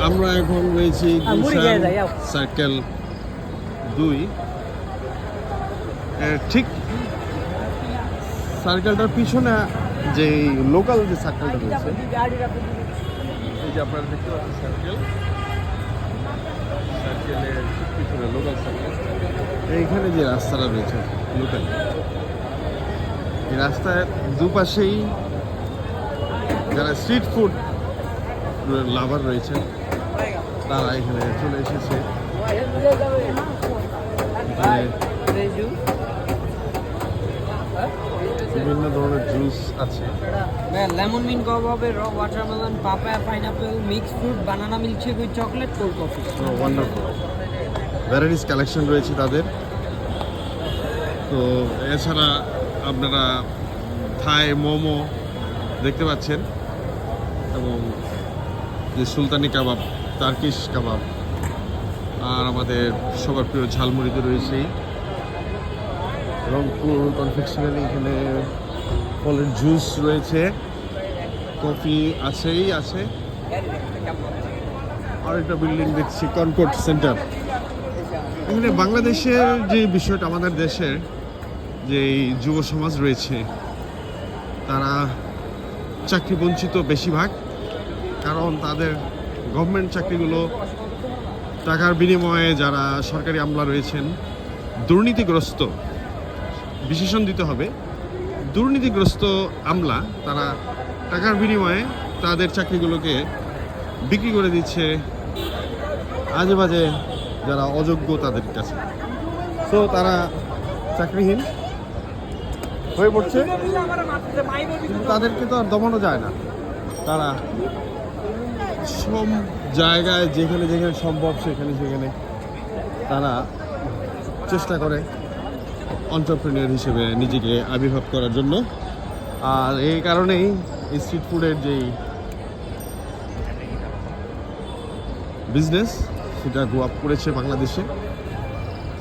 আমরা এখন রয়েছি সার্কেল 2 ঠিক সার্কেলটার পিছনে যে লোকাল যে সার্কেলটা রয়েছে, এই যে আপনারা দেখতে পাচ্ছেন সার্কেলের পিছনে লোকাল সার্কেল, এইখানে যে রাস্তাটা রয়েছে লোকাল, এই রাস্তার দুপাশেই যারা স্ট্রিট ফুড লাভার রয়েছে তারা এখানে চলে এসেছে। বিভিন্ন ধরনের জুস আছে, লেমন মিন্ট কবাবে, র watermelon, papaya, pineapple, mix fruit, banana milkshake with chocolate, cold coffee. Wonderful varieties collection রয়েছে তাদের। তো এছাড়া আপনারা থাই মোমো দেখতে পাচ্ছেন, এবং যে সুলতানি কাবাব, টার্কিশ কাবাব, আর আমাদের সবার প্রিয় ঝালমুড়ি তো রয়েছেই। রংপুর কনফেকশনারি, এখানে ফলের জুস রয়েছে, কফি আছে। আর একটা বিল্ডিং দেখছি কনকর্ড সেন্টার। এখানে বাংলাদেশের যে বিষয়টা, আমাদের দেশের যে যুব সমাজ রয়েছে তারা চাকরি বঞ্চিত বেশিরভাগ, কারণ তাদের গভর্নমেন্ট চাকরিগুলো টাকার বিনিময়ে যারা সরকারি আমলা রয়েছেন দুর্নীতিগ্রস্ত, বিশেষণ দিতে হবে দুর্নীতিগ্রস্ত আমলা, তারা টাকার বিনিময়ে তাদের চাকরিগুলোকে বিক্রি করে দিচ্ছে আজে বাজে যারা অযোগ্য তাদের কাছে। তো তারা চাকরিহীন হয়ে পড়ছে, কিন্তু তাদেরকে তো আর দমানো যায় না। তারা সব জায়গায় যেখানে যেখানে সম্ভব সেখানে তারা চেষ্টা করে এন্টারপ্রেনিউর হিসেবে নিজেকে আবির্ভাব করার জন্য। আর এই কারণেই স্ট্রিট ফুডের যেই বিজনেস সেটা গ্রো আপ করেছে বাংলাদেশে।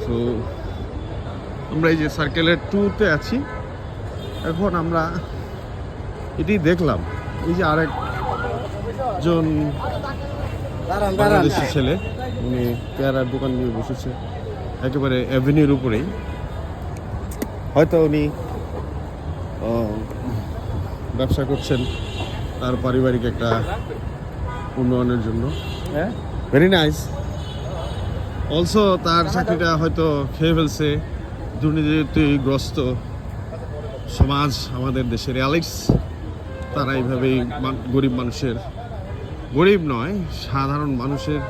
তো আমরা এই যে সার্কেলের 2-তে আছি, এখন আমরা এটি দেখলাম, এই যে আরেকজন বাংলাদেশি ছেলে, উনি পেয়ারার দোকান নিয়ে বসেছে একেবারে অ্যাভিনিউর উপরেই। হয়তো উনি ব্যবসা করছেন তার পারিবারিক একটা উন্নয়নের জন্য। Very nice. অলসো তার চাকরিটা হয়তো খেয়ে ফেলছে দুর্নীতিগ্রস্ত সমাজ, আমাদের দেশের অ্যালিটস, তারা এইভাবেই গরিব মানুষের, গরিব নয় সাধারণ মানুষের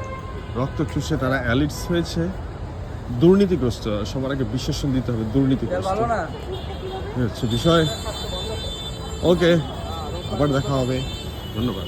রক্ত চুষে তারা অ্যালিটস হয়েছে, দুর্নীতিগ্রস্ত। সবার আগে বিশেষণ দিতে হবে দুর্নীতিগ্রস্ত, হচ্ছে বিষয়। ওকে, আবার দেখা হবে, ধন্যবাদ।